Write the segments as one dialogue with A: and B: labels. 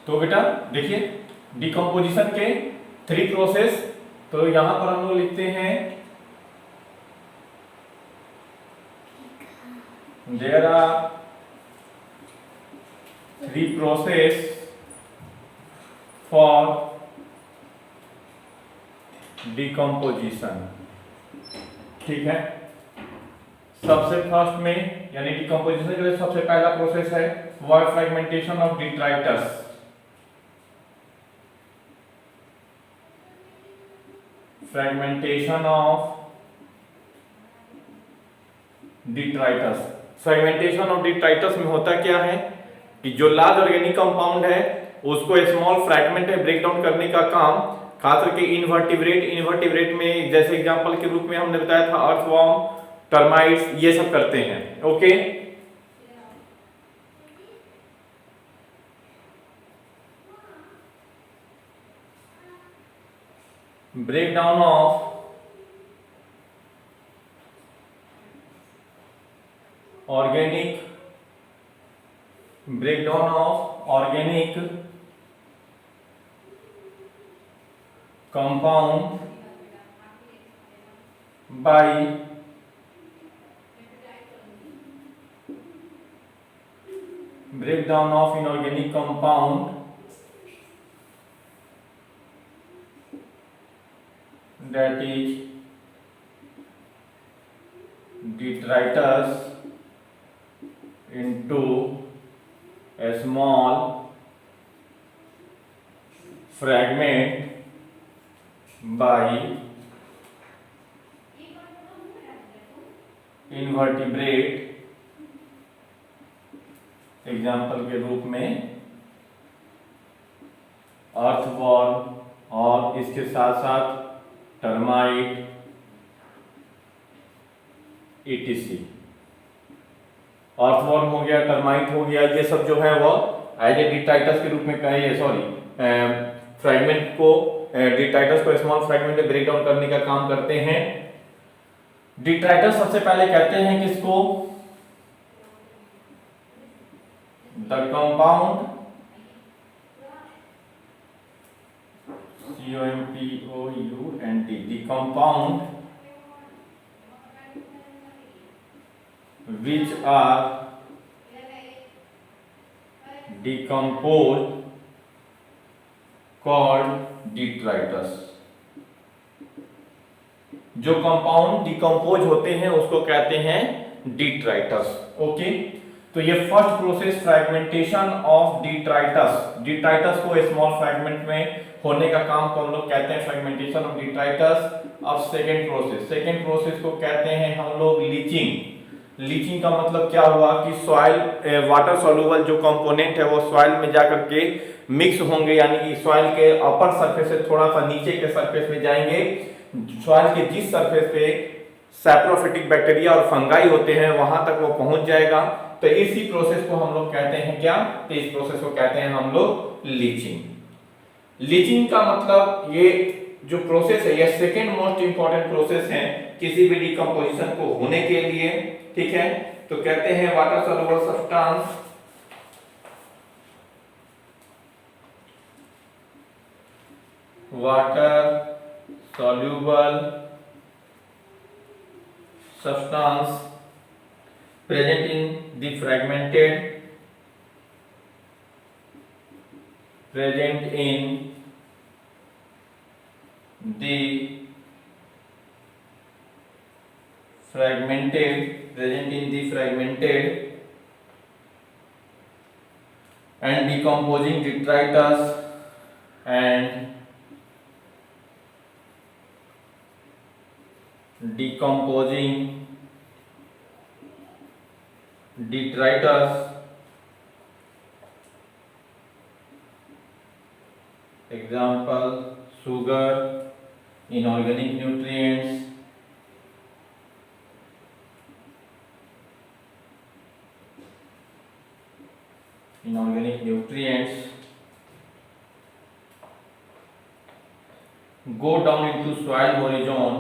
A: तो बेटा देखिए डिकम्पोजिशन के 3 प्रोसेस, तो यहां पर हम लोग लिखते हैं there are 3 process for decomposition. ठीक है, सबसे फर्स्ट में यानी डिकम्पोजिशन के लिए सबसे पहला प्रोसेस है वो fragmentation of detritus. Fragmentation of detritus. Fragmentation of detritus में होता क्या है कि जो लार्ज ऑर्गेनिक कंपाउंड है उसको स्मॉल फ्रैगमेंट में ब्रेक डाउन करने का काम खास करके इनवर्टिब्रेट में, जैसे एग्जांपल के रूप में हमने बताया था अर्थवॉर्म, टर्माइट्स, ये सब करते हैं। Okay, breakdown of organic compound by breakdown of inorganic compound that is detritus into a small fragment by invertebrate, example के रूप में अर्थवॉर्म और इसके साथ साथ टर्माइट etc। अर्थवॉर्म हो गया, टर्माइट हो गया, ये सब जो है वो एज ए डिट्राइटस के रूप में फ्रैगमेंट को डिट्राइटस को स्मॉल फ्रैगमेंट में ब्रेक डाउन करने का काम करते हैं। डिट्राइटस सबसे पहले कहते हैं किसको, the compound COMPOUND, the compound which are decomposed called detritus। जो कंपाउंड डिकम्पोज होते हैं उसको कहते हैं डिट्राइटस। ओके, तो ये first process fragmentation of detritus, detritus को स्मॉल फ्रैगमेंट में होने का काम को हम लोग कहते हैं फ्रैगमेंटेशन ऑफ डिट्राइटस। अब सेकेंड प्रोसेस को कहते हैं हम लोग लीचिंग। लीचिंग का मतलब क्या हुआ कि सॉइल वाटर सॉल्युबल जो कंपोनेंट है वो सॉइल में जाकर के मिक्स होंगे, यानी कि सॉइल के अपर सरफेस से थोड़ा सा नीचे के सरफेस में जाएंगे। सॉइल के जिस सरफेस पे सैप्रोफिटिक बैक्टीरिया और फंगाई होते हैं वहां तक वो पहुंच जाएगा। तो इसी प्रोसेस को हम लोग कहते हैं क्या, तो इस प्रोसेस को कहते हैं हम लोग लीचिंग। लीचिंग का मतलब ये जो प्रोसेस है ये सेकेंड मोस्ट इंपॉर्टेंट प्रोसेस है किसी भी डिकम्पोजिशन को होने के लिए। ठीक है, तो कहते हैं water soluble substance present in the fragmented and decomposing detritus and decomposing detritus, example sugar, inorganic nutrients, go down into soil horizon,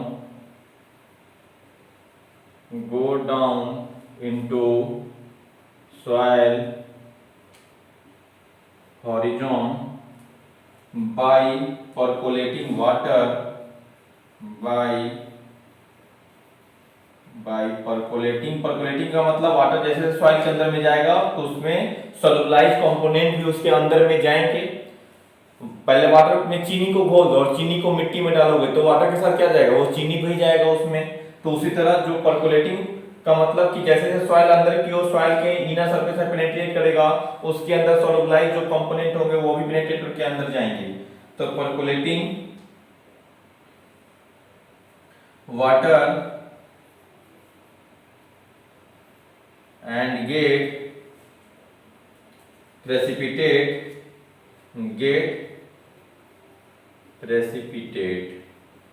A: horizon by percolating water by percolating का मतलब वाटर जैसे सॉइल के अंदर में जाएगा तो उसमें सोलुबलाइज कंपोनेंट भी उसके अंदर में जाएंगे। पहले वाटर में चीनी को घोल दो और चीनी को मिट्टी में डालोगे तो वाटर के साथ क्या जाएगा, वो चीनी भी जाएगा उसमें। तो उसी तरह जो परकोलेटिंग का मतलब कि जैसे जैसे सॉइल अंदर की ओर सॉइल के इनर सरफेस में पेनिट्रेट करेगा, उसके अंदर सोलुबलाइज जो कंपोनेंट होंगे वो भी पेनिट्रेट करके अंदर जाएंगे। तो परकोलेटिंग वाटर and get precipitate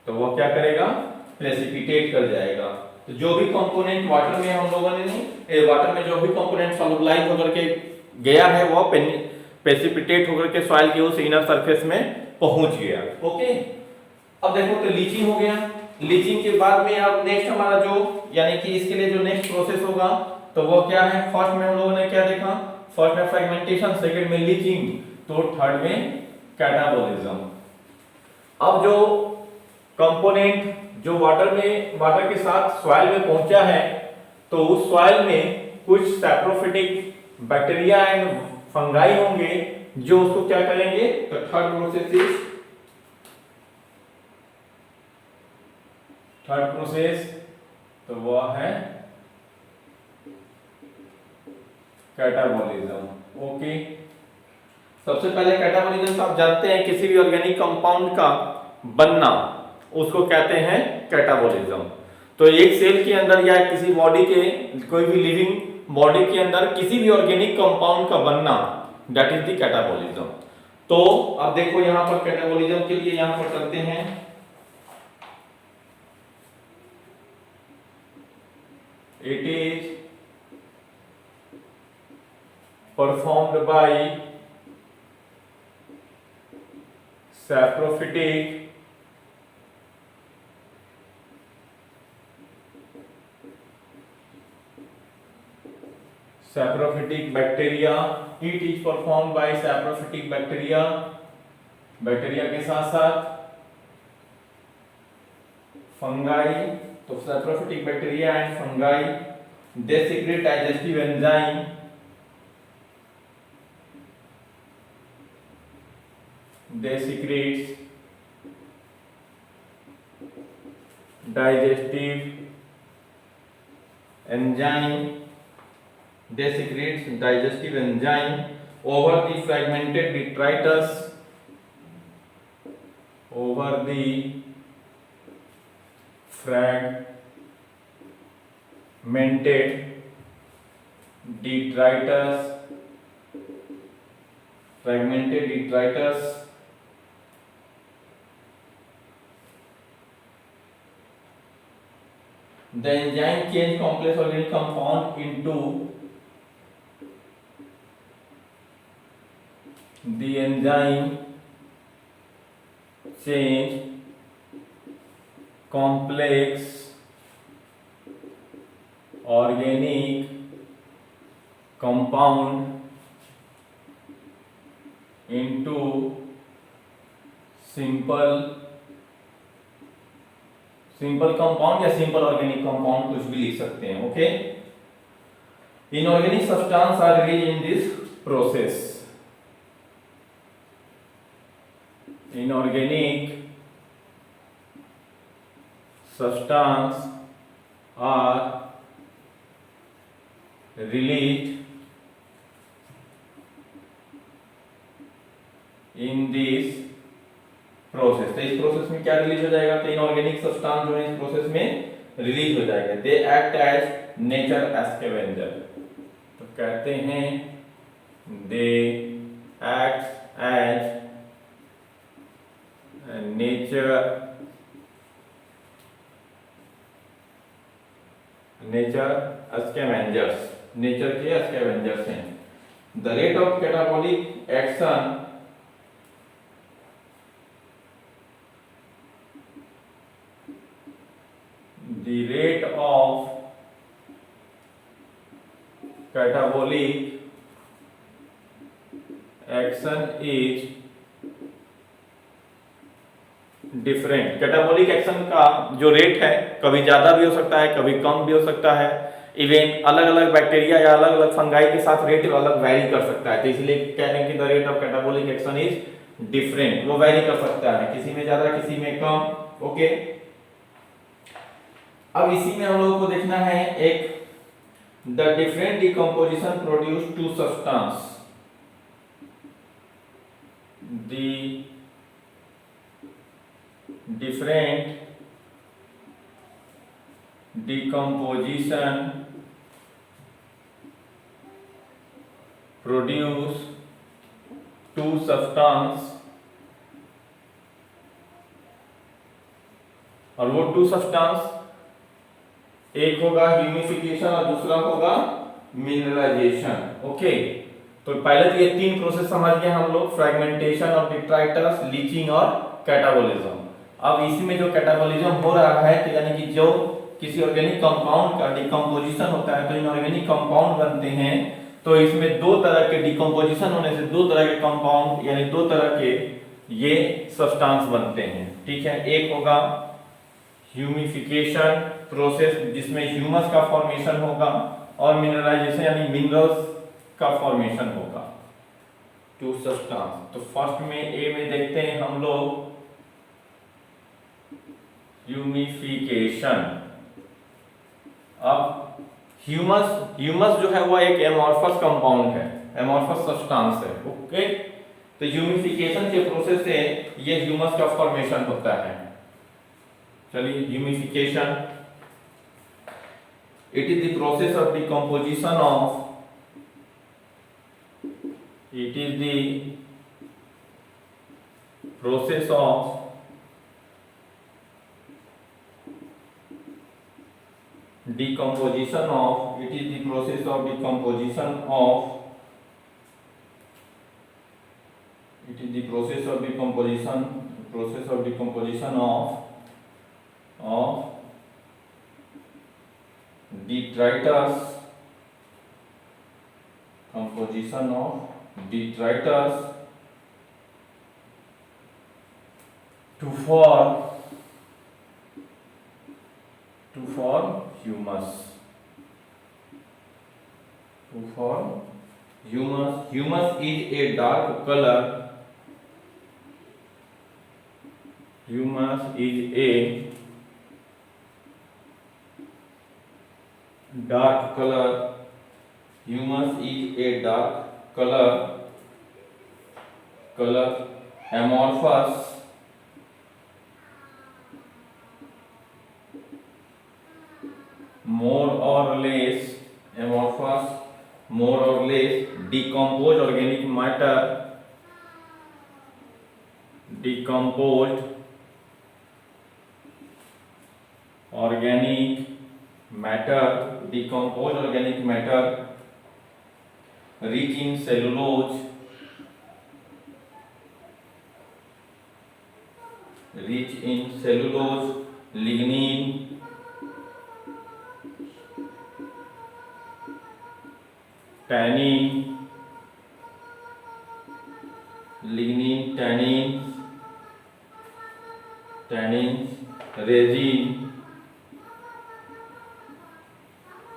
A: तो वो क्या करेगा, प्रेसिपिटेट कर जाएगा। तो जो भी कंपोनेंट वाटर में हम लोगों ने वाटर में जो भी कंपोनेंट सॉल्युबलाइज होकर के गया है वो प्रेसिपिटेट होकर के सॉइल के उस इनर सरफेस में पहुंच गया। ओके, अब देखो तो लीचिंग हो गया। लीचिंग के बाद में अब नेक्स्ट हमारा जो यानी कि इसके लिए जो नेक्स्ट प्रोसेस होगा तो वो क्या है, फर्स्ट में हम लोगों ने क्या देखा, फर्स्ट में फ्रेगमेंटेशन, सेकंड में लीचिंग, तो थर्ड में कैटाबोलिज्म। अब जो कंपोनेंट जो वाटर के साथ सॉइल में पहुंचा है तो उस सॉइल में कुछ सैप्रोफिटिक बैक्टीरिया एंड फंगाई होंगे जो उसको क्या करेंगे, तो थर्ड प्रोसेस तो वो है कैटाबोलिज्म। ओके, सबसे पहले कैटाबोलिज्म आप जानते हैं किसी भी ऑर्गेनिक कंपाउंड का बनना उसको कहते हैं कैटाबोलिज्म। तो एक सेल के अंदर या किसी बॉडी के कोई भी लिविंग बॉडी के अंदर किसी भी ऑर्गेनिक कंपाउंड का बनना दैट इज द कैटाबोलिज्म। तो अब देखो यहां पर कैटाबोलिज्म के लिए यहां पर करते हैं it is performed by saprophytic bacteria। it is performed by saprophytic bacteria, bacteria के साथ साथ फंगाई। तो saprophytic bacteria and fungi they secrete digestive enzyme digestive enzyme over the fragmented detritus fragmented detritus the enzyme change complex organic compound into complex organic compound into simple compound या simple organic compound कुछ भी लिख सकते हैं। Okay, inorganic substance are release in this process. Inorganic substance are release in this process. तो इस process में क्या रिलीज हो जाएगा, तो इनऑर्गेनिक सब्सटेंस जो है इस प्रोसेस में रिलीज हो जाएगा। They act as nature scavenger. तो कहते हैं they act as nature scavengers, nature के स्कैवेंजर्स हैं। The rate of catabolic action the rate of catabolic action is different. Catabolic action का जो रेट है कभी ज्यादा भी हो सकता है, कभी कम भी हो सकता है। इवन अलग अलग बैक्टीरिया या अलग अलग फंगाई के साथ रेट अलग वैरी कर सकता है। तो इसलिए कह रहे हैं कि the rate of catabolic action is different, वो वैरी कर सकता है, किसी में ज्यादा किसी में कम। ओके, अब इसी में हम लोगों को देखना है एक the different decomposition produce two substance, the different decomposition produce two substance, और वो टू सब्सटेंस एक होगा ह्यूमिफिकेशन और दूसरा होगा मिनरलाइजेशन। ओके, तो पहले तो ये तीन प्रोसेस समझ गए हम लोग, फ्रेगमेंटेशन ऑफ डिट्राइटस, लीचिंग और कैटाबोलिज्म। अब इसमें जो कैटाबोलिज्म हो रहा है तो यानी कि जो किसी ऑर्गेनिक कंपाउंड का डिकम्पोजिशन होता है तो इनऑर्गेनिक कंपाउंड बनते हैं। तो इसमें दो तरह के डिकम्पोजिशन होने से दो तरह के कंपाउंड यानी दो तरह के ये सब्सटेंस बनते हैं। ठीक है, एक होगा ह्यूमिफिकेशन प्रोसेस जिसमें ह्यूमस का फॉर्मेशन होगा, और मिनरलाइजेशन यानी मिनरल्स का फॉर्मेशन होगा, टू सब्सटेंस। तो फर्स्ट में ए में देखते हैं हम लोग ह्यूमिफिकेशन। अब ह्यूमस जो है वो एक एमॉर्फस कंपाउंड है, एमॉर्फस सब्सटेंस है। ओके, तो ह्यूमिफिकेशन के प्रोसेस से ये ह्यूमस का फॉर्मेशन होता है। चलिए, humification it is the process of decomposition of, it is the process of decomposition of, it is the process of decomposition of, it is the process of decomposition, process of decomposition of detritus, composition of detritus to form humus, to form humus. Humus is a dark color, humus is a dark color, humus is a dark color amorphous more or less amorphous, more or less decomposed organic matter, decomposed organic matter, decomposed organic matter rich in cellulose, rich in cellulose, lignin, tannin, lignin, tannins, resin,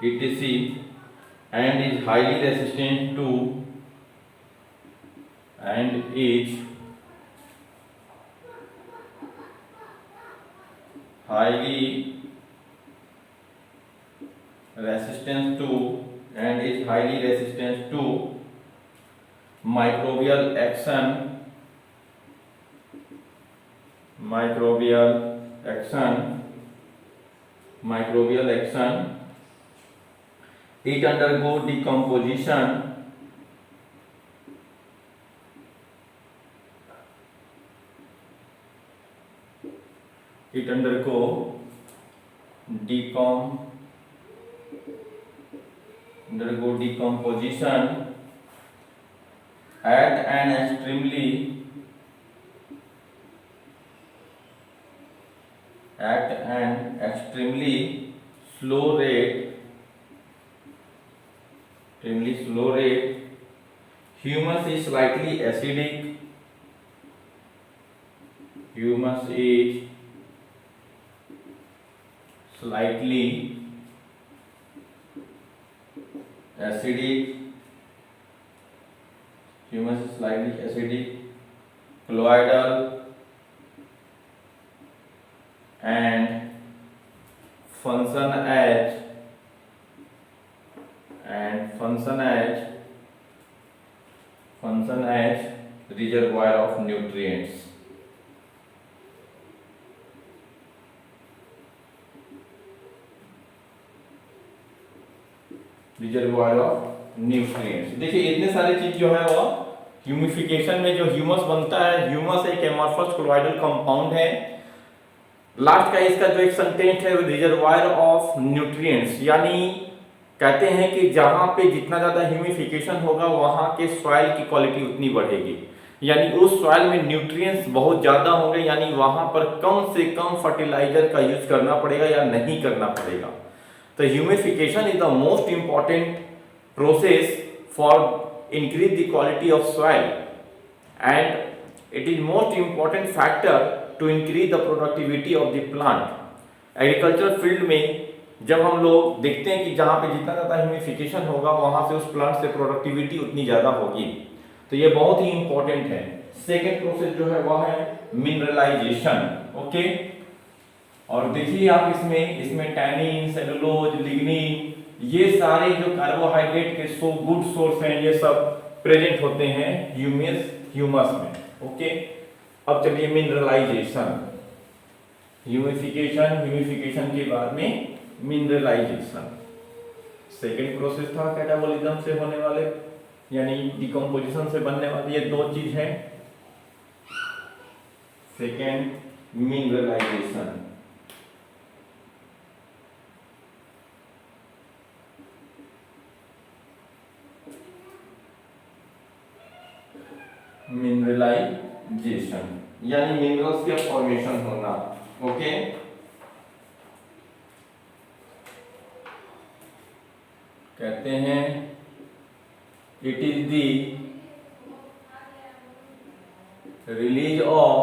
A: etc. and is highly resistant to, and is highly resistant to, and is highly resistant to microbial action, microbial action. It undergo decomposition, it undergo decomposition at an extremely slow rate, Humus is slightly acidic. Humus is slightly acidic. Humus is slightly acidic, colloidal, and function as reservoir of nutrients. Reservoir of nutrients. देखिए इतने सारे चीज जो है वो humification में जो humus बनता है, ह्यूमस एक एमॉर्फस कोलॉइडल कंपाउंड है। लास्ट का इसका जो एक सेंटेंस है रिजर्वायर ऑफ न्यूट्रिएंट्स, यानी कहते हैं कि जहां पे जितना ज्यादा ह्यूमिफिकेशन होगा वहां के सॉइल की क्वालिटी उतनी बढ़ेगी, यानी उस सॉइल में न्यूट्रिएंट्स बहुत ज्यादा होंगे, यानी वहां पर कम से कम फर्टिलाइजर का यूज करना पड़ेगा या नहीं करना पड़ेगा। तो humification is the most important process for increase the quality of soil, and it is most important factor to increase the productivity of the plant. Agriculture field में जब हम लोग देखते हैं कि जहाँ पे जितना ज़्यादा ह्यूमिफिकेशन होगा वहाँ से उस प्लांट से प्रोडक्टिविटी उतनी ज़्यादा होगी, तो ये बहुत ही इंपॉर्टेंट है। सेकेंड प्रोसेस जो है वह है मिनरलाइजेशन। ओके, और देखिए आप इसमें टैनिन, सेलुलोज, लिग्निन, ये सारे जो कार्बोहाइड्रेट के गुड सोर्स हैं ये सब प्रेजेंट होते हैं ह्यूमस में। ओके, अब चलिए मिनरलाइजेशन, ह्यूमिफिकेशन के बाद में मिनरलाइजेशन। सेकेंड प्रोसेस था कैटाबोलिज्म से होने वाले यानी डिकम्पोजिशन से बनने वाली ये दो चीज है। सेकेंड मिनरलाइजेशन, मिनरलाइजेशन यानी मिनरल्स के फॉर्मेशन होना। ओके, कहते हैं it is the release of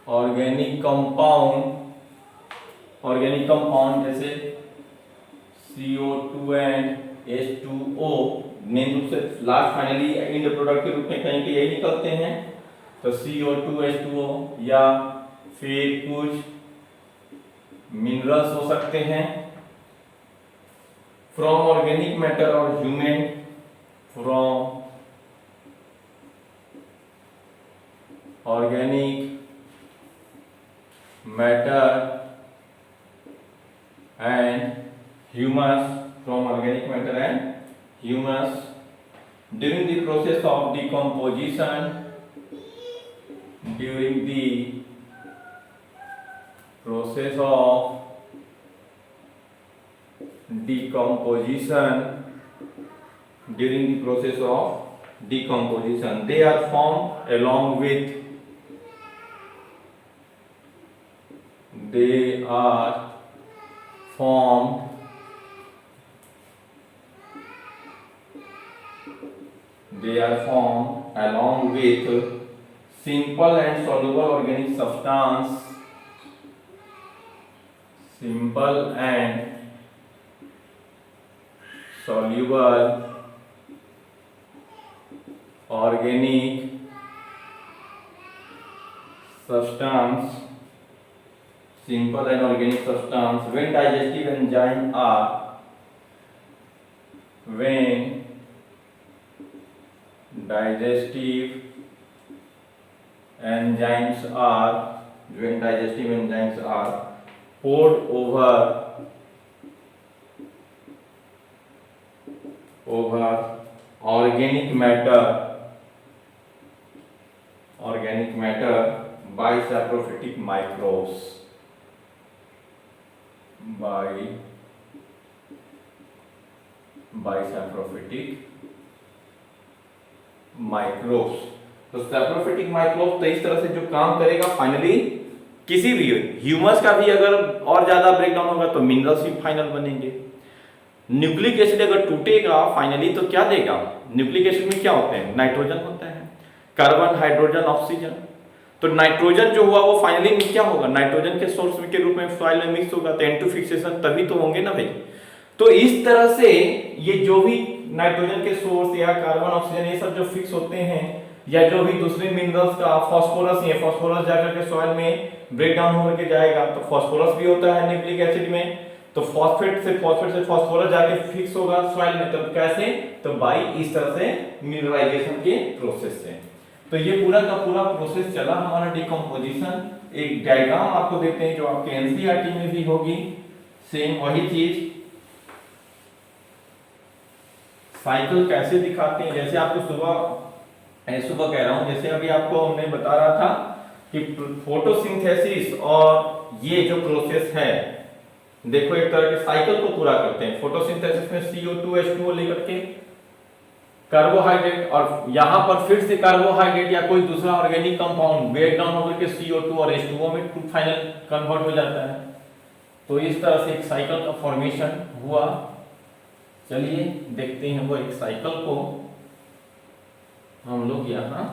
A: organic compound जैसे CO2 एंड H2O, मेन रूप से लास्ट फाइनली इंड प्रोडक्ट के रूप में कहीं के यही निकलते हैं, तो CO2 H2O या फिर कुछ मिनरल्स हो सकते हैं फ्रॉम ऑर्गेनिक मैटर और human, from organic matter and humus, from organic matter and humus during the process of decomposition, during the process of decomposition, during the process of decomposition they are formed along with, they are formed along with simple and soluble organic substance, simple and soluble organic substance, simple and organic substance when digestive enzymes are, when digestive enzymes are poured over organic matter by saprophytic microbes, by saprophytic microbes. तो saprophytic microbes तो इस तरह से जो काम करेगा, finally किसी भी ह्यूमस का भी अगर और ज्यादा ब्रेकडाउन होगा तो मिनरल्स भी फाइनल बनेंगे, न्यूक्लिक एसिड अगर टूटेगा फाइनली तो क्या देगा? न्यूक्लिक एसिड में क्या होते हैं? नाइट्रोजन होता है, कार्बन, हाइड्रोजन, ऑक्सीजन। तो नाइट्रोजन जो हुआ वो फाइनली में क्या होगा? नाइट्रोजन के सोर्स के रूप में सॉइल में मिक्स होगा, तो N2 फिक्सेशन तभी तो होंगे ना भाई। तो इस तरह से ये जो भी नाइट्रोजन के सोर्स या कार्बन, ऑक्सीजन, ये सब जो फिक्स होते हैं, या जो भी दूसरे मिनरल्स का फास्फोरस, ये फास्फोरस जाकर के सॉइल में ब्रेक डाउन होकर के जाएगा, तो फास्फोरस भी होता है न्यूक्लिक एसिड में, तो फॉस्फेट से फास्फोरस जाके फिक्स होगा सॉइल में। तब कैसे? तो बाई इस तरह से मिनरलाइजेशन के प्रोसेस से। तो ये पूरा का पूरा प्रोसेस चला हमारा डिकम्पोजिशन। एक डायग्राम आपको देते हैं जो आपके एनसीईआरटी में भी होगी, सेम वही चीज। साइकिल कैसे दिखाते हैं, जैसे आपको सुबह कह रहा हूं, जैसे अभी आपको हमने बता रहा था कि फोटोसिंथेसिस और ये जो प्रोसेस है, देखो एक तरह के साइकिल को पूरा करते हैं। फोटोसिंथेसिस में CO2 H2O लेकर के कार्बोहाइड्रेट, और यहां पर फिर से कार्बोहाइड्रेट या कोई दूसरा ऑर्गेनिक कंपाउंड ब्रेक डाउन होकर के CO2 और H2O में फाइनल कन्वर्ट हो जाता है। तो इस तरह से एक साइकिल का फॉर्मेशन हुआ। चलिए देखते हैं वो एक साइकिल को हम लोग यहां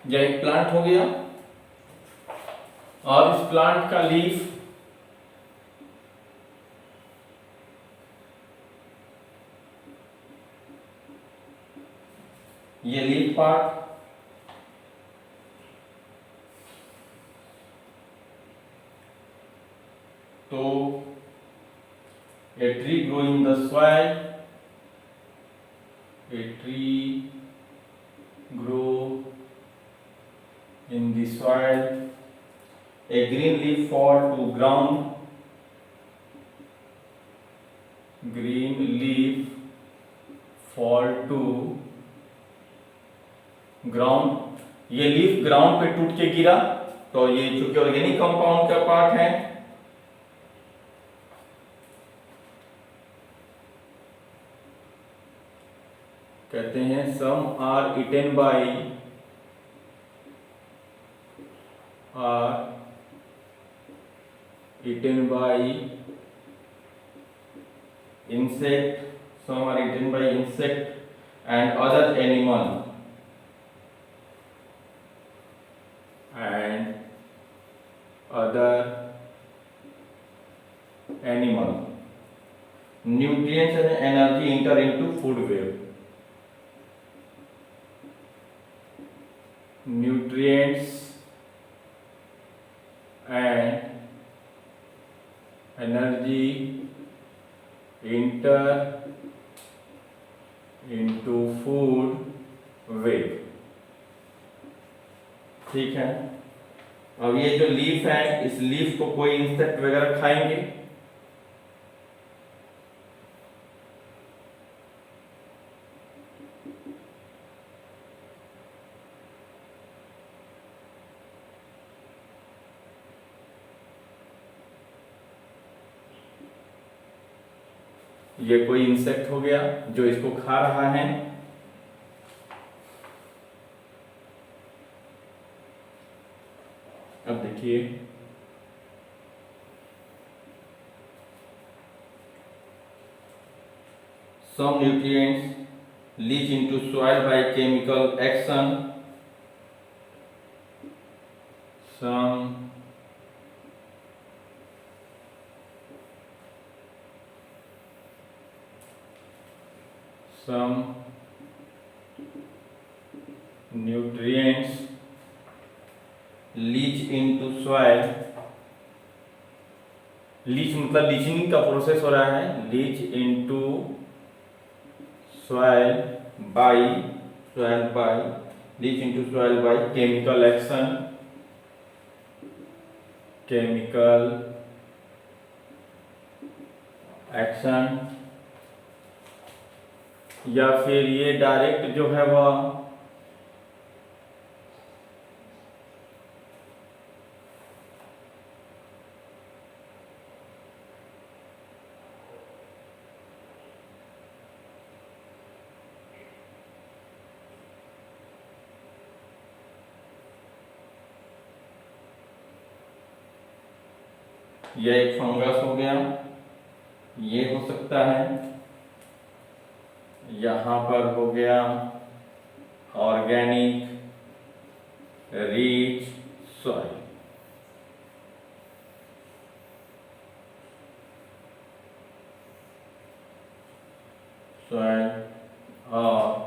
A: यह एक प्लांट हो गया, और इस प्लांट का लीफ ये लीफ पार्ट, तो a tree grow in the soil, a tree grow in the soil, a green leaf fall to ground, green leaf fall to ground, ये लीफ ग्राउंड पे टूट के गिरा, तो ये चूंकि ऑर्गेनिक कंपाउंड का पार्ट है, कहते हैं some are eaten by insect, some are eaten by insect and other animal, nutrients and energy enter into food web, nutrients and energy enter into food web। ठीक है, अब ये जो लीफ है, इस लीफ को कोई इंसेक्ट वगैरह खाएंगे, ये कोई इंसेक्ट हो गया जो इसको खा रहा है। अब देखिए, some nutrients leach into soil by chemical action, some nutrients leach into soil, leach मतलब लीचिंग का प्रोसेस हो रहा है, leach into soil by leach into soil by chemical action, chemical action, या फिर ये डायरेक्ट जो है वह यह एक फंगस हो गया, ये हो सकता है, यहां पर हो गया ऑर्गेनिक रिच सॉइल। और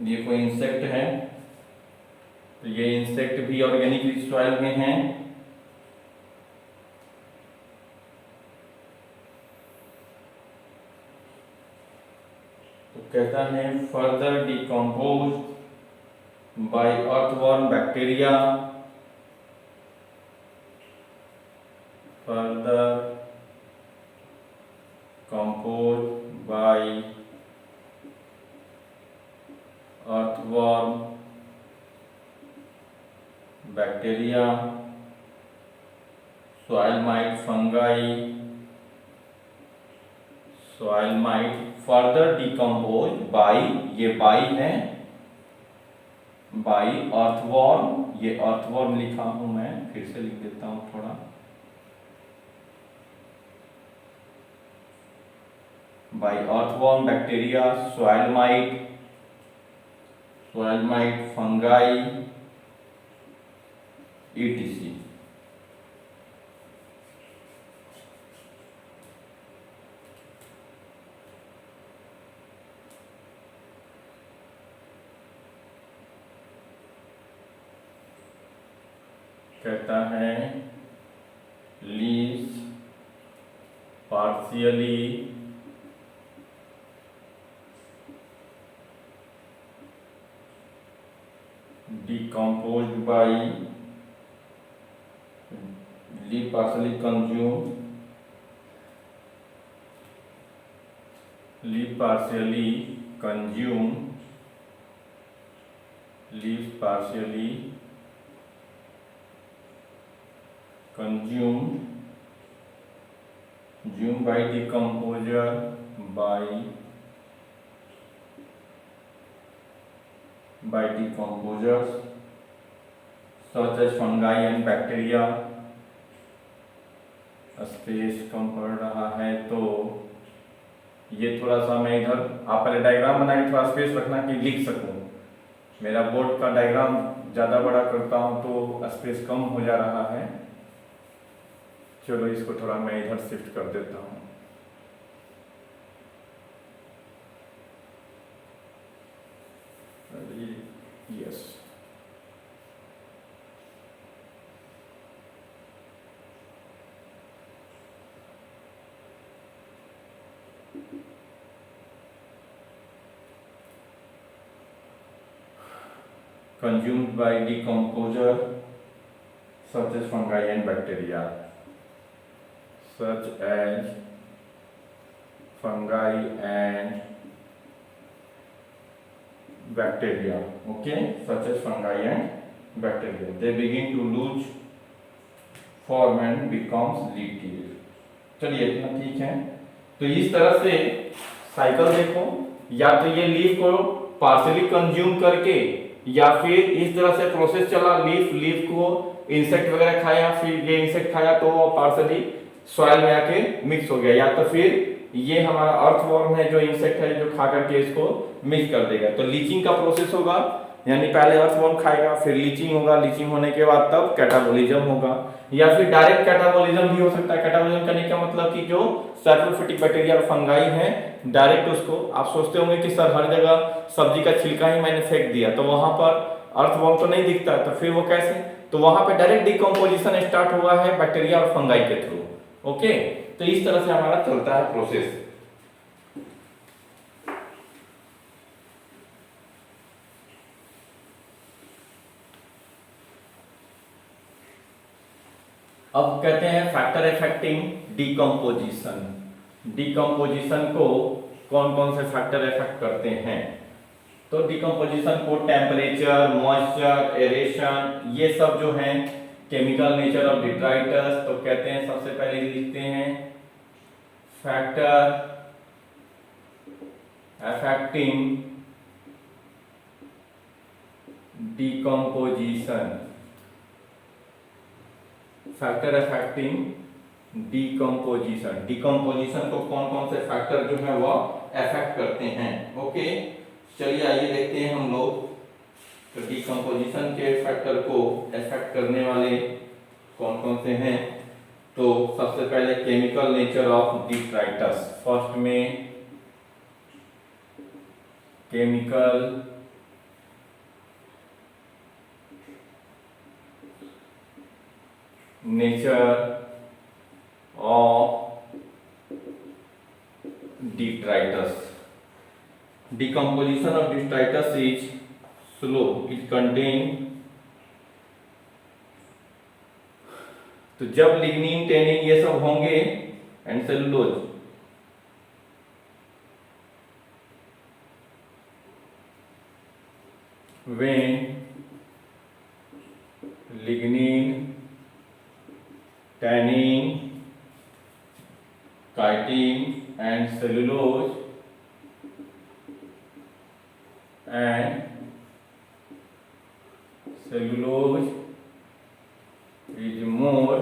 A: ये कोई इंसेक्ट है, तो ये इंसेक्ट भी ऑर्गेनिक रिच सॉइल में है। तो कहता है further decompose by earthworm bacteria, further compose bye earthworm bacteria, soil mite fungi, soil mite further decompose by, ये by है, by earthworm, ये earthworm लिखा हूं मैं, फिर से लिख देता हूं थोड़ा, by earthworm bacteria, soil mite fungi etc. कहता है leaves partially decomposed by, leaf partially consumed, leaf partially consumed, leaves partially consumed, consumed by decomposure by decomposers such as fungi and bacteria। Space कम पड़ रहा है तो ये थोड़ा सा मैं इधर, आप पहले डायग्राम बना के थोड़ा स्पेस रखना कि लिख सकूं। मेरा बोर्ड का डायग्राम ज़्यादा बड़ा करता हूं तो स्पेस कम हो जा रहा है। चलो इसको थोड़ा मैं इधर शिफ्ट कर देता हूं। Yes, consumed by decomposer such as fungi and bacteria, such as fungi and bacteria, okay, such as fungi and bacteria, they begin to lose form and becomes leafy। चलिए इतना ठीक है। तो इस तरह से साइकिल देखो, या तो ये लीफ को पार्शियली कंज्यूम करके, या फिर इस तरह से प्रोसेस चला, लीफ को इंसेक्ट वगैरह खाया, फिर ये इंसेक्ट खाया तो वो पार्शियली सॉइल में आके मिक्स हो गया, या तो फिर ये हमारा अर्थवर्म है जो इंसेक्ट है जो खा करके इसको मिक्स कर देगा। तो लीचिंग का प्रोसेस होगा, यानी पहले अर्थवर्म खाएगा, फिर लीचिंग होगा, लीचिंग होने के बाद तब कैटाबोलिज्म होगा, या फिर डायरेक्ट कैटाबोलिज्म भी हो सकता है। कैटाबोलिज्म करने का मतलब कि जो सैप्रोफिटिक बैक्टीरिया और फंगाई है, डायरेक्ट उसको, आप सोचते होंगे कि सर हर जगह सब्जी का छिलका ही मैंने फेंक दिया तो वहां पर अर्थवर्म तो नहीं दिखता, तो फिर वो कैसे, तो वहां पे डायरेक्ट डिकम्पोजिशन स्टार्ट हुआ है बैक्टीरिया और फंगाई के थ्रू। ओके, तो इस तरह से हमारा चलता है प्रोसेस। अब कहते हैं फैक्टर अफेक्टिंग डिकम्पोजिशन। डिकम्पोजिशन को कौन कौन से फैक्टर अफेक्ट करते हैं? तो डिकम्पोजिशन को टेम्परेचर, मॉइस्चर, एरेशन, ये सब जो हैं, केमिकल नेचर ऑफ डिट्राइटस, तो कहते हैं सबसे पहले लिखते हैं factor affecting decomposition. Factor affecting decomposition, decomposition को कौन कौन से फैक्टर जो है वो अफेक्ट करते हैं। ओके, चलिए आइए देखते हैं हम लोग तो डिकम्पोजिशन के फैक्टर को अफेक्ट करने वाले कौन कौन से हैं। तो सबसे पहले chemical nature of detritus, first में chemical nature of detritus. Decomposition of detritus is slow. It contain, तो जब लिग्निन, टेनिन ये सब होंगे and cellulose, when lignin, tannin, chitin and cellulose is more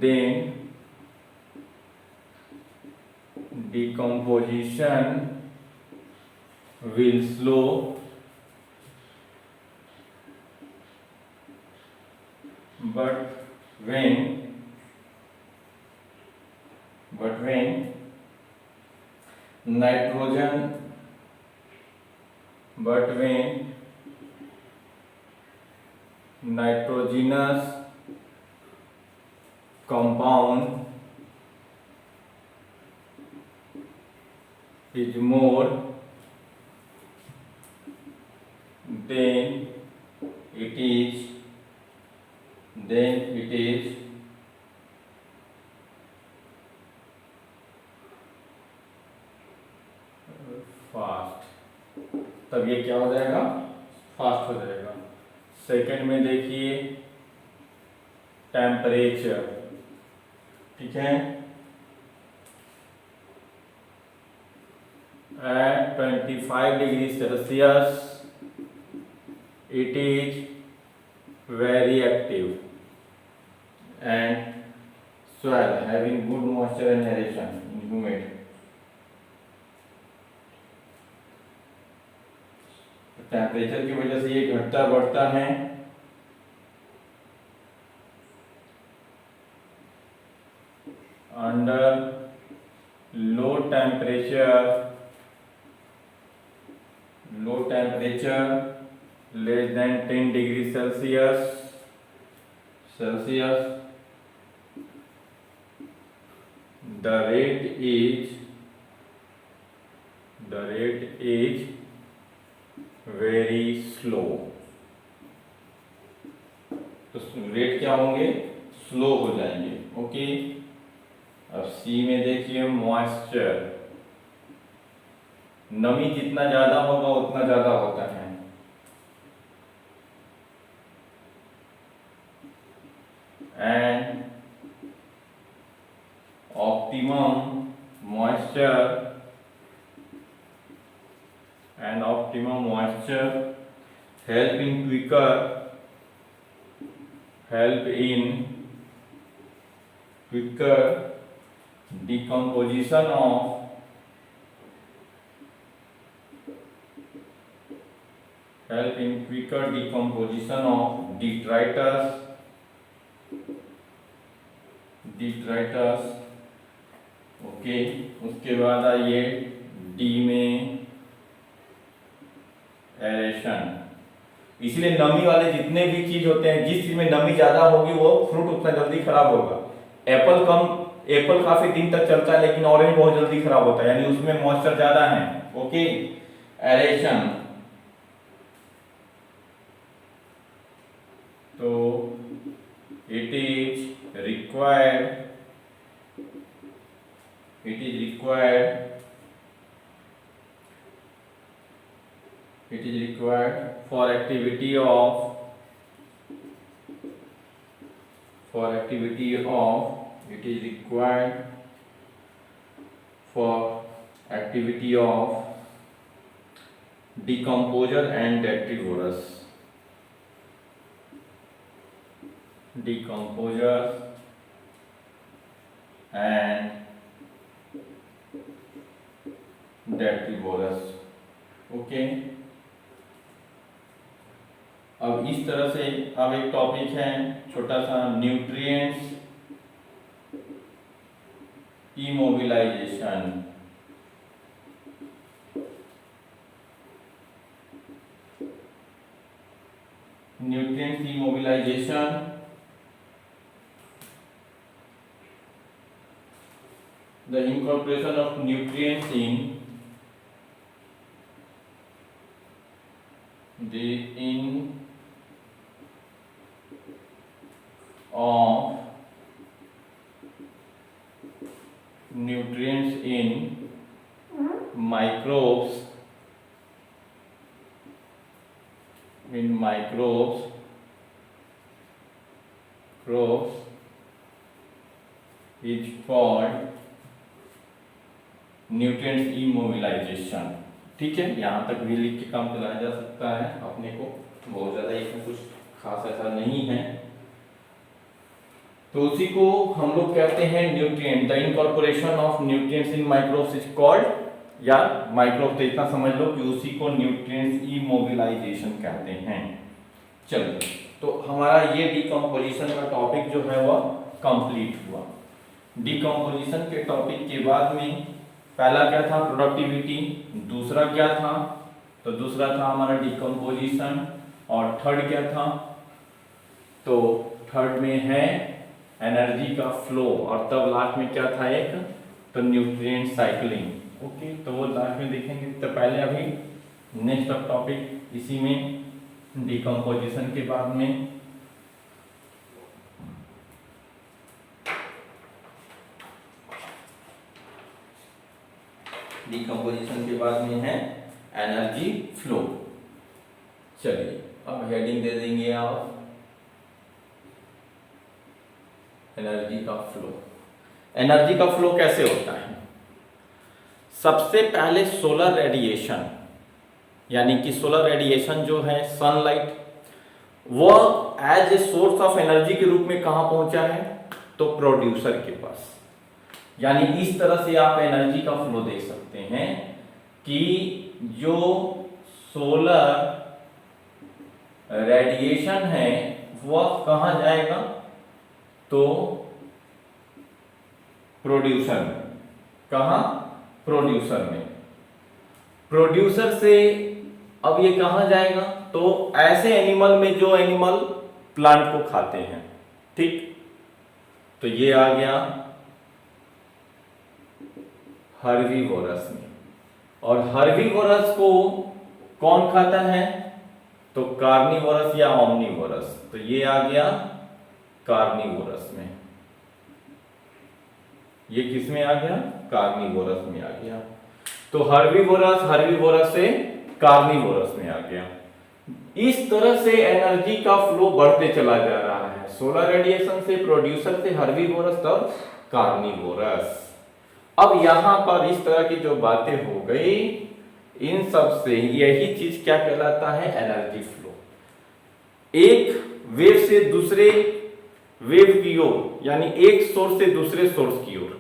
A: than decomposition will slow but when nitrogen nitrogenous compound is more than it is fast, तब ये क्या हो जाएगा? फास्ट हो जाएगा। सेकंड में देखिए टेम्परेचर, ठीक है, at 25 degrees Celsius it is very active and soil having good moisture and aeration in humid. Temperature की वजह से ये घटता बढ़ता है। Under low temperature less than 10 degrees Celsius the rate is very slow। तो रेट क्या होंगे? स्लो हो जाएंगे। ओके, अब सी में देखिए मॉइस्चर, नमी जितना ज्यादा होगा उतना ज्यादा होता है। And optimum moisture help in quicker decomposition of detritus। Okay, उसके बाद आइए डी में एरेशन। इसलिए नमी वाले जितने भी चीज होते हैं, जिस चीज में नमी ज्यादा होगी वो फ्रूट उतना जल्दी खराब होगा। एप्पल काफी दिन तक चलता है, लेकिन ऑरेंज बहुत जल्दी खराब होता है, यानी उसमें मॉइस्चर ज्यादा है। ओके, एरेशन, तो it is required for activity of decomposer and detrivorous. Okay, अब इस तरह से अब एक टॉपिक है छोटा सा, nutrients immobilization. The incorporation of nutrients in microbes is called nutrients immobilization. ठीक है, यहाँ तक भी लिख के काम चलाया जा सकता है, अपने को बहुत ज्यादा इसमें कुछ खास ऐसा नहीं है। तो उसी को हम लोग कहते हैं nutrient. The incorporation of nutrients in microbes is called, या माइक्रोब तो इतना समझ लो कि उसी को न्यूट्रिएंट्स इमोबिलाइजेशन कहते हैं। चलिए, तो हमारा ये डिकम्पोजिशन का टॉपिक जो है वह कंप्लीट हुआ। डिकम्पोजिशन के टॉपिक के बाद में पहला क्या था, प्रोडक्टिविटी। दूसरा क्या था, तो दूसरा था हमारा डिकम्पोजिशन। और थर्ड क्या था, तो थर्ड में है एनर्जी का फ्लो। और तब लास्ट में क्या था एक, तो न्यूट्रिएंट साइक्लिंग। ओके, तो वो लास्ट में देखेंगे। तो पहले अभी नेक्स्ट टॉपिक इसी में, डिकम्पोजिशन के बाद में है एनर्जी फ्लो। चलिए, अब हेडिंग दे देंगे आप, एनर्जी का फ्लो। एनर्जी का फ्लो कैसे होता है? सबसे पहले सोलर रेडिएशन, यानी कि सोलर रेडिएशन जो है सनलाइट, वो as a source of energy के रूप में कहां पहुंचा है, तो प्रोड्यूसर के पास। यानी इस तरह से आप एनर्जी का फ्लो देख सकते हैं कि जो सोलर रेडिएशन है वह कहां जाएगा, तो प्रोड्यूसर में। कहां, प्रोड्यूसर में। प्रोड्यूसर से अब ये कहां जाएगा, तो ऐसे एनिमल में जो एनिमल प्लांट को खाते हैं। ठीक, तो ये आ गया हर्बीवोरस में। और हर्बीवोरस को कौन खाता है, तो कार्निवोरस या ओमनिवोरस। तो ये आ गया कार्निवोरस में। ये किस में आ गया, कार्निवोरस में आ गया। तो हर्बीवोरस से कार्निवोरस में आ गया। इस तरह से एनर्जी का फ्लो बढ़ते चला जा रहा है, सोलर रेडिएशन से प्रोड्यूसर से हर्बीवोरस तब कार्निवोरस। अब यहां पर इस तरह की जो बातें हो गई, इन सब से यही चीज क्या कहलाता है, एनर्जी फ्लो। एक वेव से दूसरे वेव की ओर, यानी एक सोर्स से दूसरे सोर्स की ओर।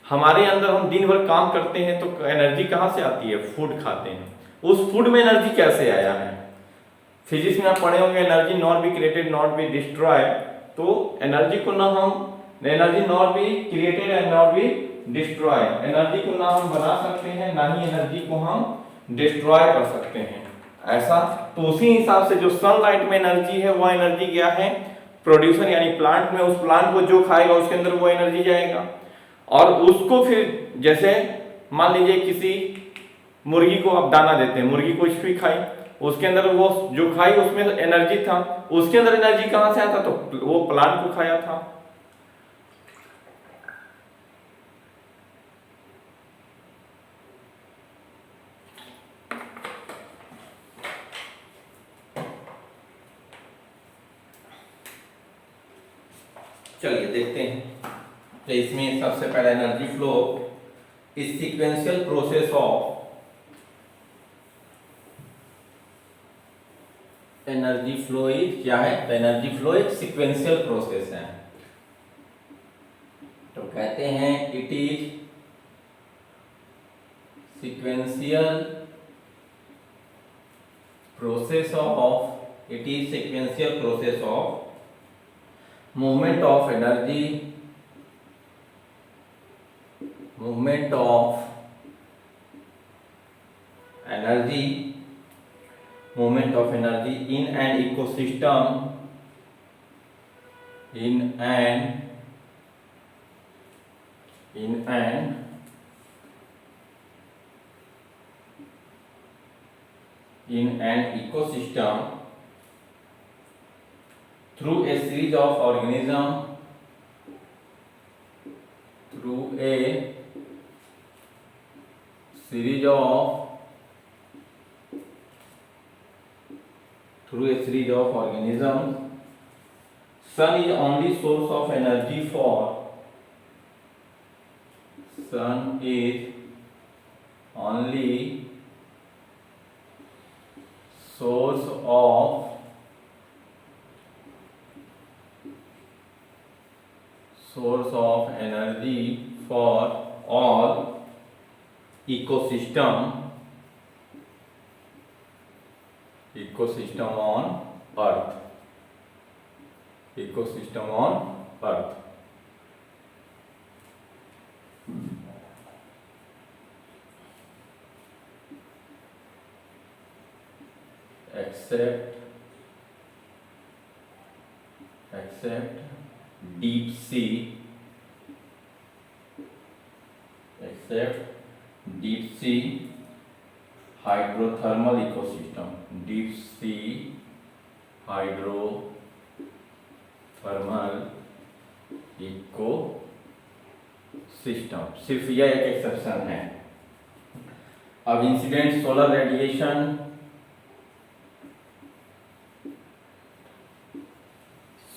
A: हमारे अंदर हम दिन भर काम करते हैं तो एनर्जी कहां से आती है, फूड खाते हैं। उस फूड में एनर्जी कैसे आया है, फिजिक्स में आप पढ़े होंगे, energy not be created not be destroy. तो एनर्जी को ना हम, energy not be created and not be destroy. Energy को ना हम बना सकते हैं, ना ही एनर्जी को हम डिस्ट्रॉय कर सकते हैं। ऐसा। तो उसी हिसाब से जो सनलाइट में एनर्जी है वो एनर्जी क्या है, प्रोड्यूसर यानी प्लांट में, उस प्लांट को जो खाएगा उसके अंदर वो एनर्जी जाएगा। और उसको फिर जैसे मान लीजिए किसी मुर्गी को आप दाना देते हैं, मुर्गी कुछ भी खाई, उसके अंदर वो जो खाई उसमें एनर्जी था, उसके अंदर एनर्जी कहां से आता, तो वो प्लांट को खाया था। चलिए देखते हैं। तो इसमें सबसे पहले energy flow is sequential process of, energy flow is क्या है, तो एनर्जी फ्लो एक सीक्वेंशियल प्रोसेस है। तो कहते हैं it is sequential process of, it is sequential process of movement of energy, movement of energy, movement of energy in an ecosystem, in an ecosystem through a series of organism, through a series of organisms. Sun is only source of energy for, sun is only source of energy for all ecosystem on earth, ecosystem on earth. Except deep sea, except deep sea hydrothermal ecosystem, deep sea hydrothermal ecosystem, सिर्फ यह एक exception है। अब incident solar radiation,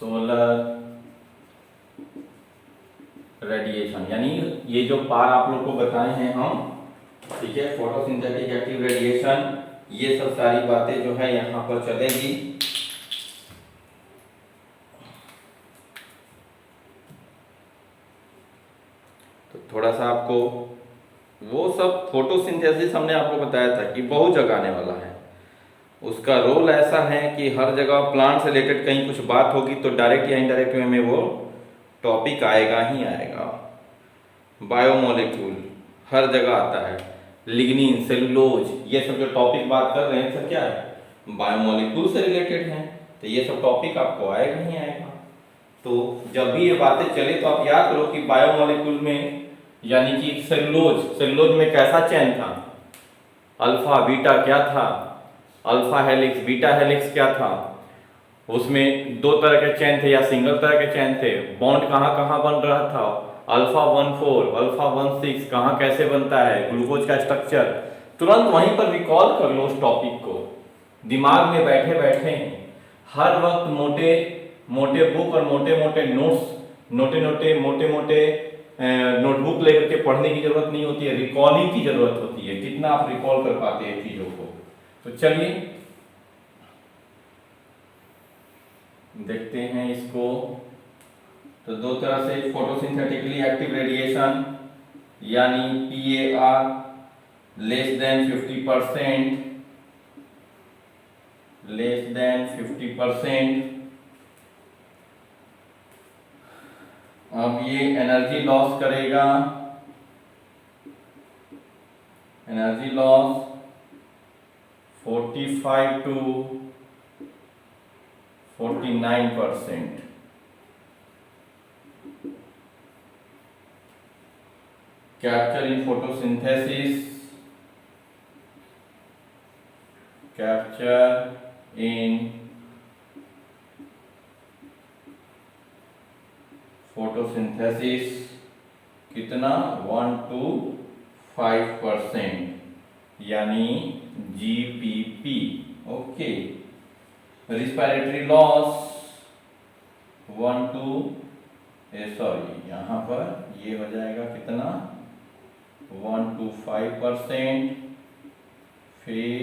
A: solar radiation यानी ये जो पार आप लोग को बताए हैं हम, ठीक है, फोटोसिंथेटिक एक्टिव रेडिएशन, ये सब सारी बातें जो है यहाँ पर चलेगी। तो थोड़ा सा आपको वो सब फोटोसिंथेसिस हमने आपको बताया था कि बहुत जगह आने वाला है। उसका रोल ऐसा है कि हर जगह प्लांट से रिलेटेड कहीं कुछ बात होगी तो डायरेक्ट या इनडायरेक्ट वे में वो टॉपिक आएगा ही आएगा। बायोमोलिक्यूल हर जगह आता है, लिग्निन, सेलुलोज, ये सब जो टॉपिक बात कर रहे हैं सब क्या है, बायोमोलिक्यूल से रिलेटेड हैं। तो ये सब टॉपिक आपको आएगा ही आएगा। तो जब भी ये बातें चले तो आप याद करो कि बायोमोलिक्यूल में यानी कि सेलुलोज में कैसा चेन था, अल्फा बीटा क्या था, अल्फा हेलिक्स बीटा हेलिक्स क्या था, उसमें दो तरह के चेन थे या सिंगल तरह के चेन थे, बॉन्ड कहाँ कहाँ बन रहा था, अल्फा 1,4 अल्फा 1,6 कहाँ कैसे बनता है, ग्लूकोज का स्ट्रक्चर, तुरंत वहीं पर रिकॉल कर लो उस टॉपिक को, दिमाग में बैठे बैठे हर वक्त मोटे मोटे बुक और मोटे मोटे नोटबुक लेकर के पढ़ने की जरूरत नहीं होती है, रिकॉलिंग की जरूरत होती है, कितना आप रिकॉल कर पाते हैं चीजों को। तो चलिए देखते हैं इसको। तो दो तरह से फोटोसिंथेटिकली एक्टिव रेडिएशन यानी PAR लेस देन 50%, अब ये एनर्जी लॉस करेगा, 45 to 49%. Capture in photosynthesis. Capture in photosynthesis कितना 1 to 5%, यानी GPP. Okay. Respiratory loss 1 to sorry यहाँ पर ये हो जाएगा कितना 1 to 5%. फिर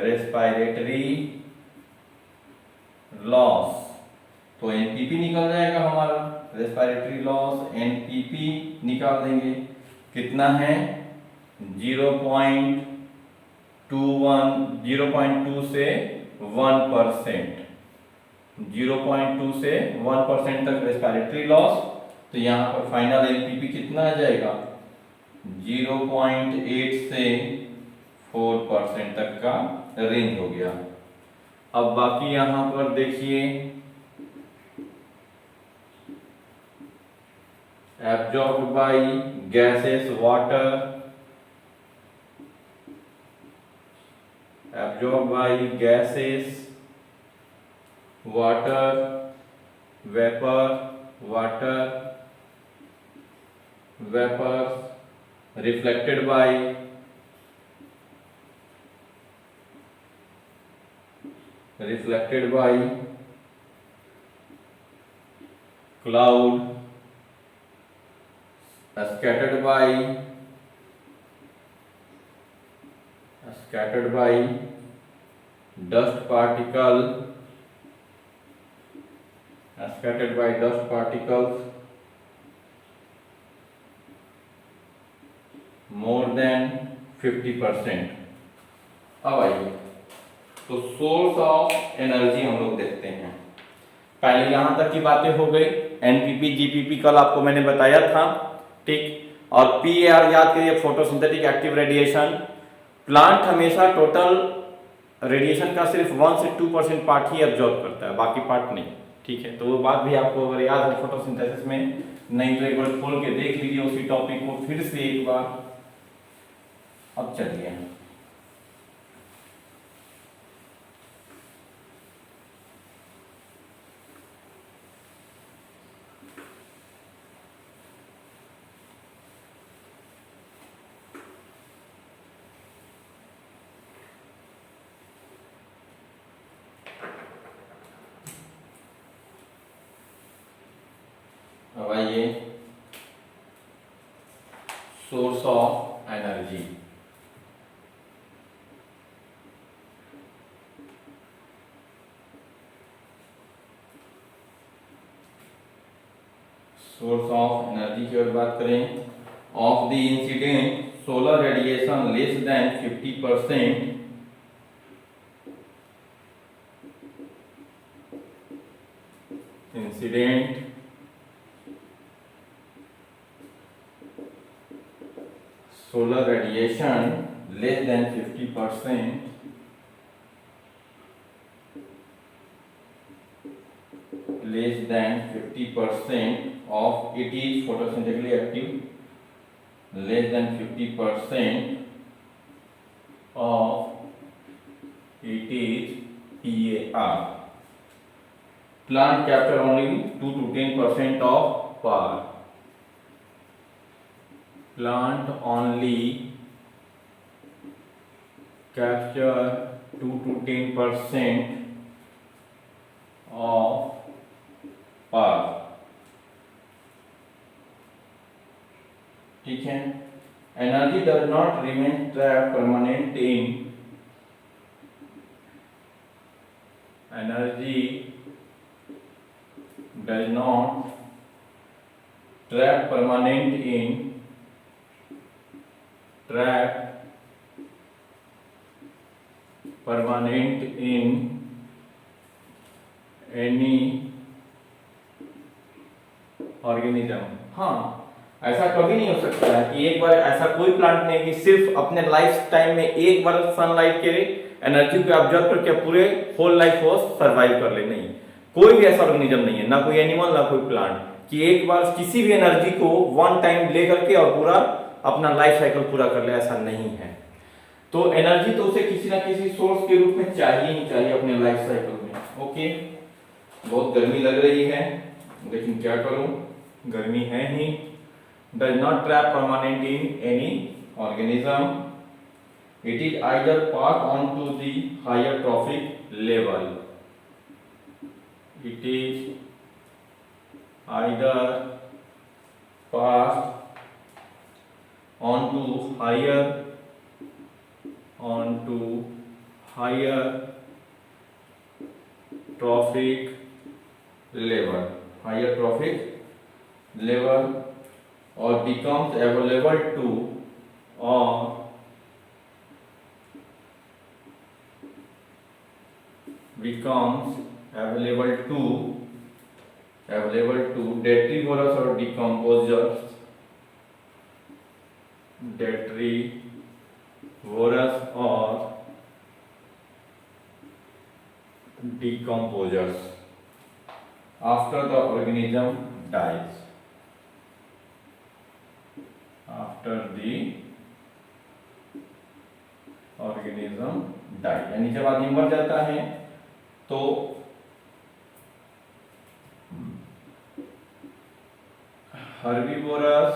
A: रेस्पिरेटरी लॉस तो एनपीपी निकल जाएगा हमारा. रेस्पिरेटरी लॉस एनपीपी निकाल देंगे कितना है 0.2 से 1%. 0.2 से 1% तक रेस्पिरेटरी लॉस. तो यहाँ पर फाइनल एनपीपी कितना आ जाएगा 0.8 से 4% तक का रेंज हो गया. अब बाकी यहाँ पर देखिए absorbed by gases water, absorbed by gases water, vapor, water, vapors, reflected by cloud, scattered by dust particles more than 50%. अब आइए तो सोर्स ऑफ एनर्जी हम लोग देखते हैं. पहले यहां तक की बातें हो गई. एनपीपी जीपीपी कल आपको मैंने बताया था. ठीक. और पीएआर याद करिए फोटोसिंथेटिक एक्टिव रेडिएशन. प्लांट हमेशा टोटल रेडिएशन का सिर्फ 1 से 2% पार्ट ही एब्जॉर्ब करता है, बाकी पार्ट नहीं. ठीक है. तो वो बात भी आपको अगर याद है फोटोसिंथेसिस में नहीं तो एक बार खोल के देख लीजिए उसी टॉपिक को फिर से एक बार. अब चलिए अब आइए source of energy. Source of energy की ओर बात करें. Of the incident solar radiation less than 50%, incident solar radiation less than 50%, of it is photosynthetically active, less than 50% of it is PAR. Plant capture only 2 to 10% of PAR. Plant only capture 2 to 10% of PAR. ठीक है. Energy does not remain trapped permanent in energy does not trap permanent in any organism. हाँ, ऐसा कभी नहीं हो सकता है कि एक बार, ऐसा कोई प्लांट नहीं कि सिर्फ अपने लाइफ टाइम में एक बार सनलाइट के एनर्जी को ऑब्जर्व करके पूरे होल लाइफ वो सरवाइव कर ले। नहीं, कोई भी ऐसा ऑर्गेनिज्म नहीं है, ना कोई एनिमल ना कोई प्लांट, कि एक बार किसी भी एनर्जी को वन टाइम ले करके और पूरा अपना लाइफ साइकिल पूरा कर ले, ऐसा नहीं है। तो एनर्जी तो उसे किसी ना किसी सोर्स के रूप में चाहिए ही चाहिए अपने लाइफ साइकिल में। ओके, बहुत गर्मी लग रही है, लेकिन क्या करूं, गर्मी है ही। does not trap permanent in any organism. It is either pass on to the higher trophic level. It is either passed on to higher trophic level, or becomes available to detrivorous or decomposers after the organism dies. यानी जब आदमी मर जाता है तो herbivores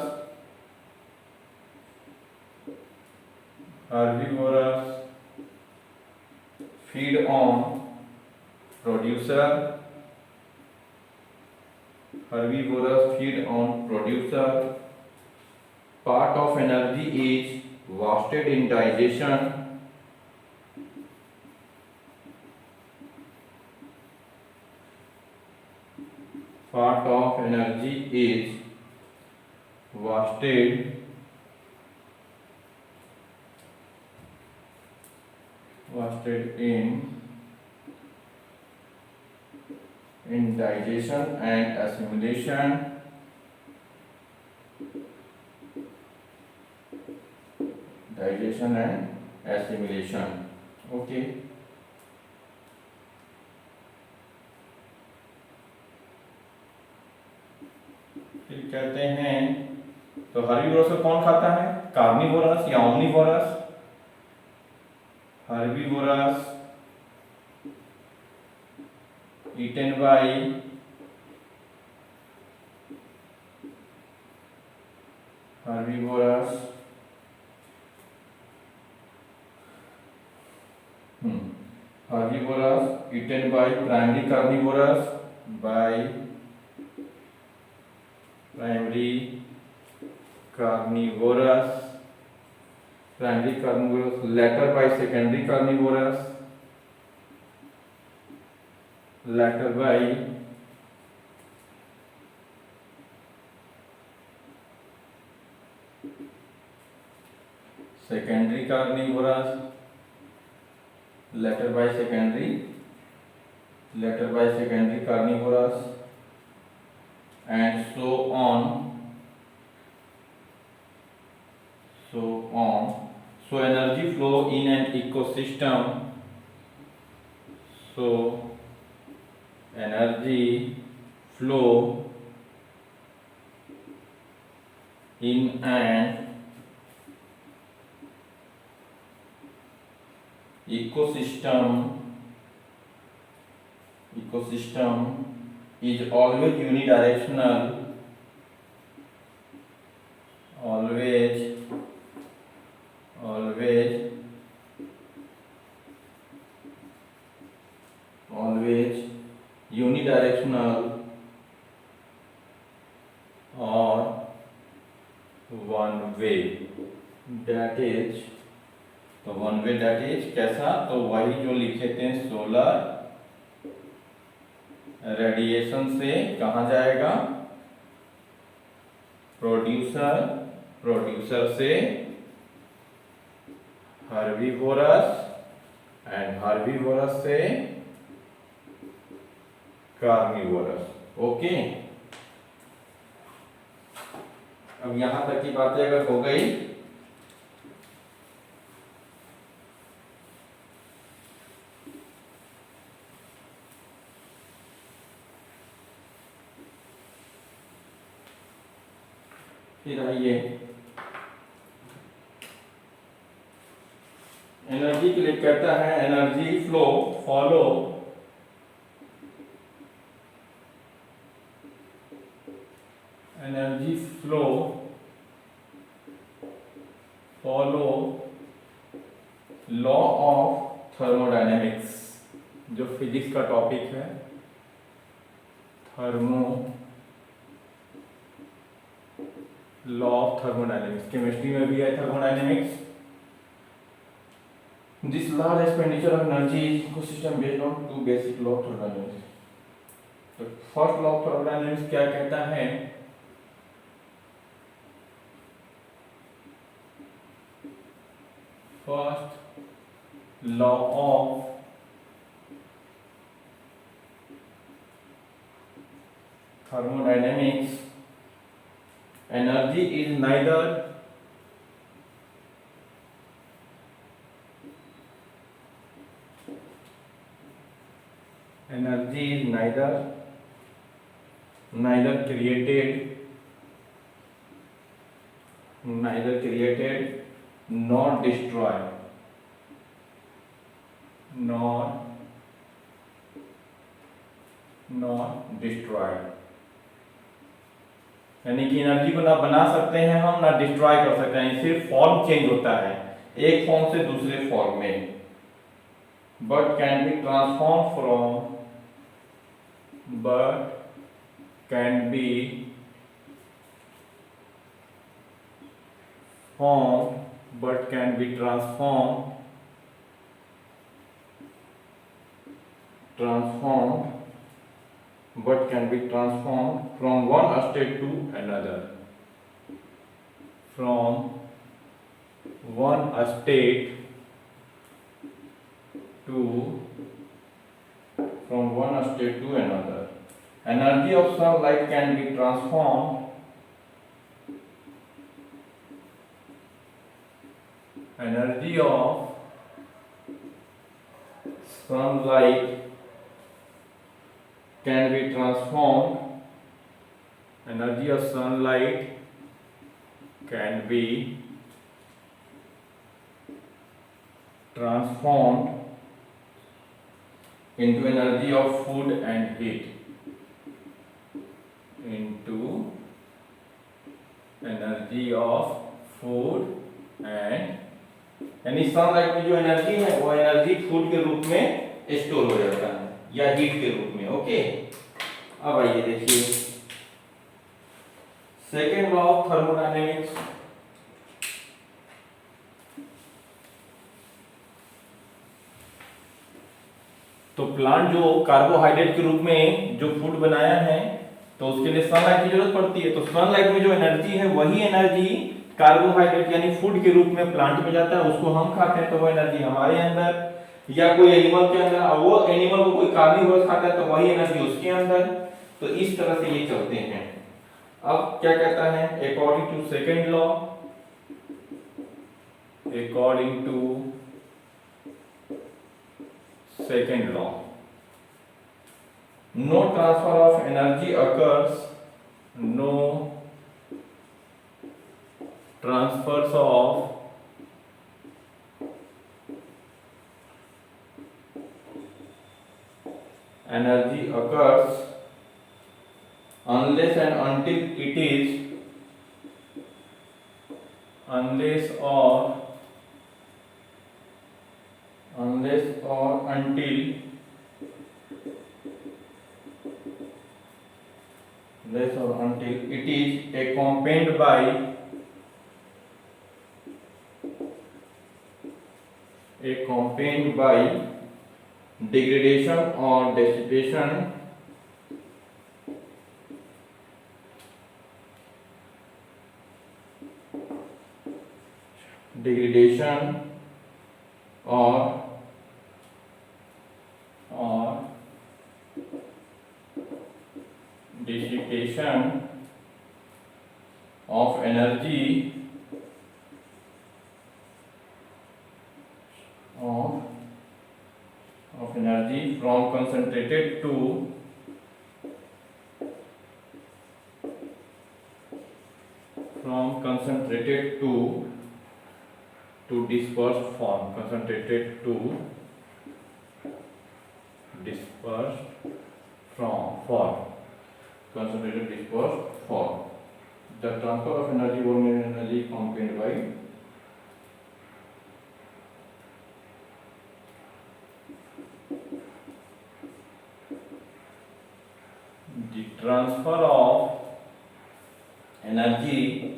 A: feed on producer. Part of energy is wasted in digestion. Part of energy is wasted in digestion and assimilation. Okay. फिर कहते हैं, तो हर्बीवोरस को कौन खाता है, कार्निवोरस या omnivorous? Herbivorous eaten by herbivores eaten by primary carnivorous later by secondary carnivorous, secondary carnivorous, later by secondary carnivorous, and so on. So energy flow in an ecosystem. Energy flow in an ecosystem is always unidirectional, always unidirectional or one way. That is, तो one way that is कैसा, तो वही जो लिखे थे solar radiation से कहाँ जाएगा, प्रोड्यूसर से हर्बीवोरस एंड हर्बीवोरस से कार्निवोरस। ओके, अब यहां तक की बातें अगर हो गई, फिर आइए एनर्जी के लिए कहता है energy flow follow energy flow follow law of thermodynamics, जो फिजिक्स का टॉपिक है, thermo law of thermodynamics. Chemistry में भी है thermodynamics. This large expenditure of energy ecosystem based on two basic law of thermodynamics. तो फर्स्ट लॉ ऑफ थर्मोडायनेमिक्स क्या कहता है? First law of thermodynamics, energy is neither created nor destroyed, यानी कि energy को ना बना सकते हैं हम, ना डिस्ट्रॉय कर सकते हैं, सिर्फ फॉर्म चेंज होता है एक फॉर्म से दूसरे फॉर्म में। But can be transform from from one state to another, from one state to another. Energy of sunlight can be transformed into energy of food and heat, यानी sunlight में जो energy है वो energy food के रूप में store हो जाता है या हीट के रूप में। ओके, अब आइए देखिए सेकेंड लॉ ऑफ थर्मोडायनेमिक्स। तो प्लांट जो कार्बोहाइड्रेट के रूप में जो फूड बनाया है तो उसके लिए सनलाइट की जरूरत पड़ती है। तो सनलाइट में जो एनर्जी है वही एनर्जी कार्बोहाइड्रेट यानी फूड के रूप में प्लांट में जाता है, उसको हम खाते हैं तो वो एनर्जी हमारे अंदर या कोई एनिमल के अंदर, और वो एनिमल को कोई कार्निवोरस खाता है तो वही एनर्जी उसके अंदर। तो इस तरह से ये चलते हैं। अब क्या कहता है, according to second law, no transfer of energy occurs, no transfers of energy occurs unless and until it is unless or until it is accompanied by degradation or dissipation or dissipation of energy of energy from concentrated to dispersed form, concentrated to dispersed form, concentrated dispersed form. The transfer of energy, volume energy accompanied by the transfer of energy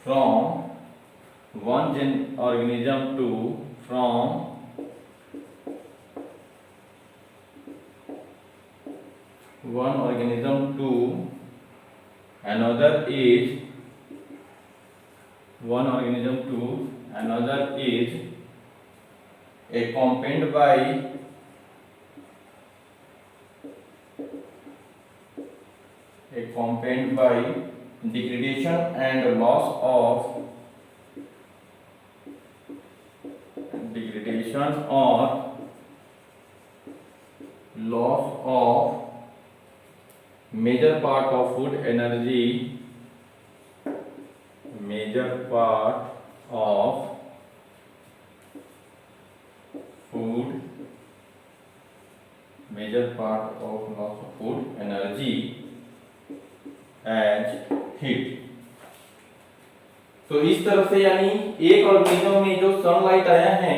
A: from one organism to another is accompanied by degradation and loss or major part of food energy, loss of food energy as heat। तो इस तरह से यानी एक organism में जो sunlight आया है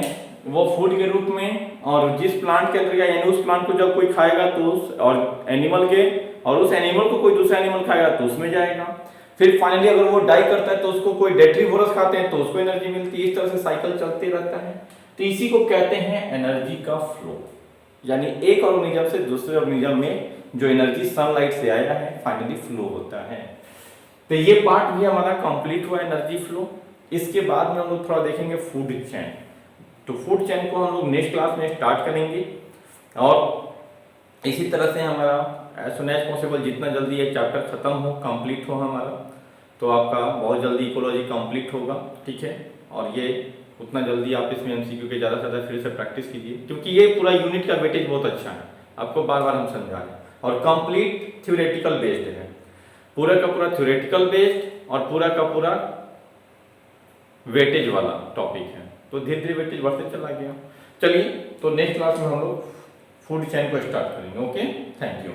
A: वो फूड के रूप में, और जिस प्लांट के अंदर गया यानी उस प्लांट को जब कोई खाएगा तो उस एनिमल को कोई दूसरा एनिमल खाएगा तो उसमें जाएगा। फिर फाइनली अगर वो डाई करता है तो उसको कोई डेट्रीवोरस खाते हैं तो उसको एनर्जी मिलती है। इस तरह से साइकिल चलते रहता है। तो इसी को कहते हैं एनर्जी का फ्लो, यानी एक ऑर्गेनिज्म से दूसरे ऑर्गेनिज्म में जो एनर्जी सनलाइट से आया है फाइनली फ्लो होता है। तो ये पार्ट भी हमारा कंप्लीट हुआ एनर्जी फ्लो। इसके बाद में हम लोग थोड़ा देखेंगे फूड चेन। तो फूड चेन को हम लोग नेक्स्ट क्लास में स्टार्ट करेंगे, और इसी तरह से हमारा एज सुन एज पॉसिबल जितना जल्दी ये चैप्टर खत्म हो, कंप्लीट हो हमारा, तो आपका बहुत जल्दी इकोलॉजी कंप्लीट होगा। ठीक है, और ये उतना जल्दी आप इसमें एमसीक्यू के ज़्यादा से ज़्यादा फिर से प्रैक्टिस कीजिए, क्योंकि ये पूरा यूनिट का वेटेज बहुत अच्छा है, आपको बार बार हम समझा रहे हैं, और कंप्लीट थ्योरेटिकल बेस्ड है, पूरा का पूरा थ्योरेटिकल बेस्ड और पूरा का पूरा वेटेज वाला टॉपिक है। तो धीरे धीरे वेटेज बढ़ते चला गया। चलिए, तो नेक्स्ट क्लास में हम लोग फूड चेन को स्टार्ट करेंगे। Okay, thank you.